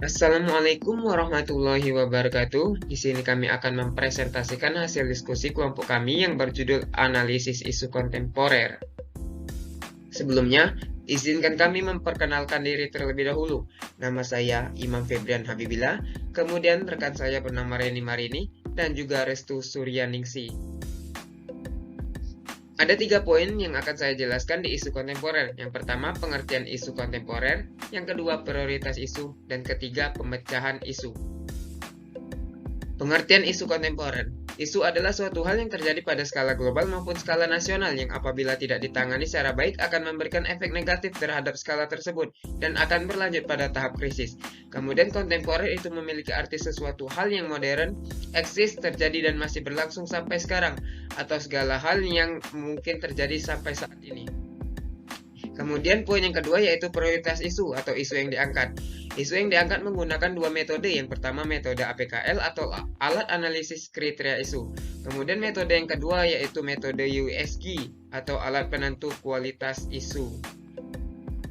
Assalamualaikum warahmatullahi wabarakatuh. Di sini kami akan mempresentasikan hasil diskusi kelompok kami yang berjudul Analisis Isu Kontemporer. Sebelumnya, izinkan kami memperkenalkan diri terlebih dahulu. Nama saya Imam Febrian Habibillah, kemudian rekan saya bernama Reni Marini, dan juga Restu Suryaningsi. Ada 3 poin yang akan saya jelaskan di isu kontemporer. Yang pertama, pengertian isu kontemporer. Yang kedua, prioritas isu. Dan ketiga, pemecahan isu. Pengertian isu kontemporer. Isu adalah suatu hal yang terjadi pada skala global maupun skala nasional yang apabila tidak ditangani secara baik akan memberikan efek negatif terhadap skala tersebut dan akan berlanjut pada tahap krisis. Kemudian kontemporer itu memiliki arti sesuatu hal yang modern, eksis, terjadi dan masih berlangsung sampai sekarang, atau segala hal yang mungkin terjadi sampai saat ini. Kemudian poin yang kedua yaitu prioritas isu atau isu yang diangkat. Isu yang diangkat menggunakan 2 metode. Yang pertama metode APKL atau alat analisis kriteria isu. Kemudian metode yang kedua yaitu metode USG atau alat penentu kualitas isu.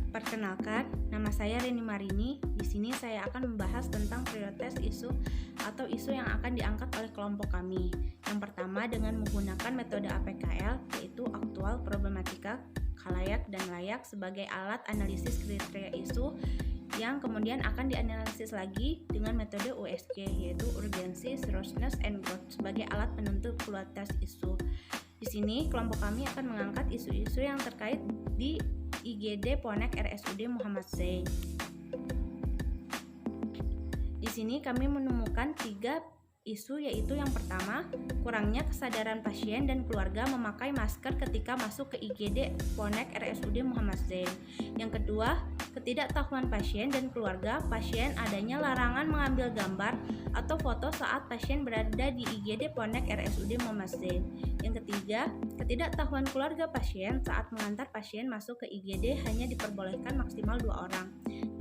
Perkenalkan, nama saya Reni Marini. Di sini saya akan membahas tentang prioritas isu atau isu yang akan diangkat oleh kelompok kami. Yang pertama dengan menggunakan metode APKL yaitu aktual, problematika, khalayak, dan layak sebagai alat analisis kriteria isu yang kemudian akan dianalisis lagi dengan metode USG yaitu urgency, seriousness, and growth sebagai alat penentu kualitas isu. Di sini kelompok kami akan mengangkat isu-isu yang terkait di IGD Ponek RSUD Muhammad Zain. Di sini kami menemukan 3 isu yaitu yang pertama, kurangnya kesadaran pasien dan keluarga memakai masker ketika masuk ke IGD Ponek RSUD Muhammad Zain. Yang kedua, ketidaktahuan pasien dan keluarga pasien adanya larangan mengambil gambar atau foto saat pasien berada di IGD Ponek RSUD Muhammad Zain. Yang ketiga, ketidaktahuan keluarga pasien saat mengantar pasien masuk ke IGD hanya diperbolehkan maksimal 2 orang.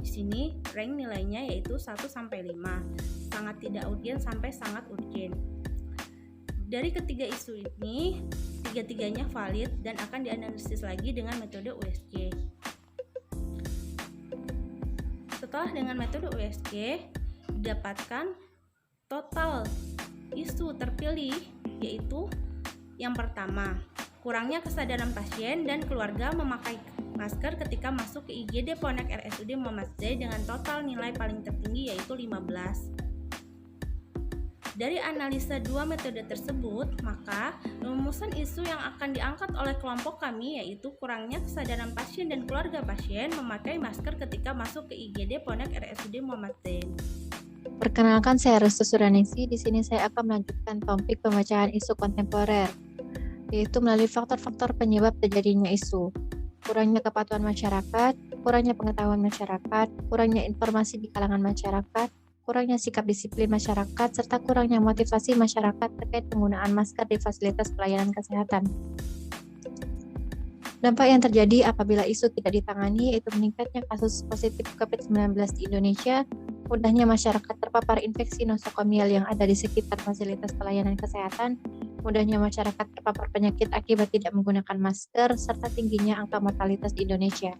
Di sini rank nilainya yaitu 1 sampai 5, sangat tidak urgen sampai sangat urgen. Dari ketiga isu ini, tiga-tiganya valid dan akan dianalisis lagi dengan metode USG. Setelah dengan metode USG, didapatkan total isu terpilih yaitu yang pertama, kurangnya kesadaran pasien dan keluarga memakai masker ketika masuk ke IGD Ponek RSUD Muhammad Zain dengan total nilai paling tertinggi yaitu 15. Dari analisa 2 metode tersebut, maka rumusan isu yang akan diangkat oleh kelompok kami yaitu kurangnya kesadaran pasien dan keluarga pasien memakai masker ketika masuk ke IGD Ponek RSUD Muhammad Zain. Perkenalkan, saya Restu Suryaningsi. Di sini saya akan melanjutkan topik pemecahan isu kontemporer, yaitu melalui faktor-faktor penyebab terjadinya isu. Kurangnya kepatuhan masyarakat, kurangnya pengetahuan masyarakat, kurangnya informasi di kalangan masyarakat, kurangnya sikap disiplin masyarakat, serta kurangnya motivasi masyarakat terkait penggunaan masker di fasilitas pelayanan kesehatan. Dampak yang terjadi apabila isu tidak ditangani yaitu meningkatnya kasus positif COVID-19 di Indonesia, mudahnya masyarakat terpapar infeksi nosokomial yang ada di sekitar fasilitas pelayanan kesehatan, mudahnya masyarakat terpapar penyakit akibat tidak menggunakan masker, serta tingginya angka mortalitas di Indonesia.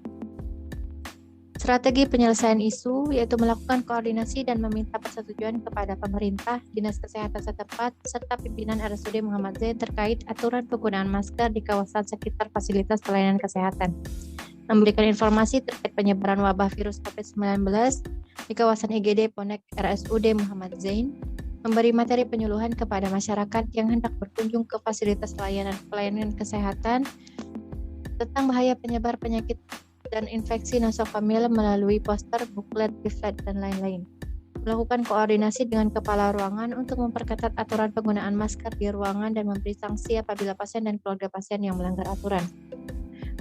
Strategi penyelesaian isu yaitu melakukan koordinasi dan meminta persetujuan kepada pemerintah, dinas kesehatan setempat, serta pimpinan RSUD Muhammad Zain terkait aturan penggunaan masker di kawasan sekitar fasilitas pelayanan kesehatan. Memberikan informasi terkait penyebaran wabah virus COVID-19 di kawasan IGD Ponek RSUD Muhammad Zain, memberi materi penyuluhan kepada masyarakat yang hendak berkunjung ke fasilitas pelayanan kesehatan tentang bahaya penyebar penyakit dan infeksi nosokomial melalui poster, buklet, leaflet, dan lain-lain. Melakukan koordinasi dengan kepala ruangan untuk memperketat aturan penggunaan masker di ruangan dan memberi sanksi apabila pasien dan keluarga pasien yang melanggar aturan.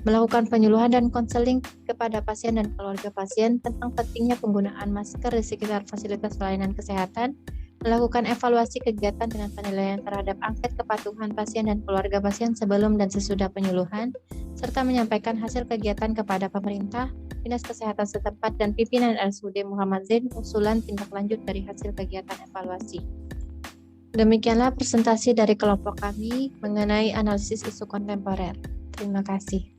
Melakukan penyuluhan dan konseling kepada pasien dan keluarga pasien tentang pentingnya penggunaan masker di sekitar fasilitas pelayanan kesehatan, melakukan evaluasi kegiatan dengan penilaian terhadap angket kepatuhan pasien dan keluarga pasien sebelum dan sesudah penyuluhan, serta menyampaikan hasil kegiatan kepada pemerintah, dinas kesehatan setempat, dan pimpinan RSUD Muhammad Zain usulan tindak lanjut dari hasil kegiatan evaluasi. Demikianlah presentasi dari kelompok kami mengenai analisis isu kontemporer. Terima kasih.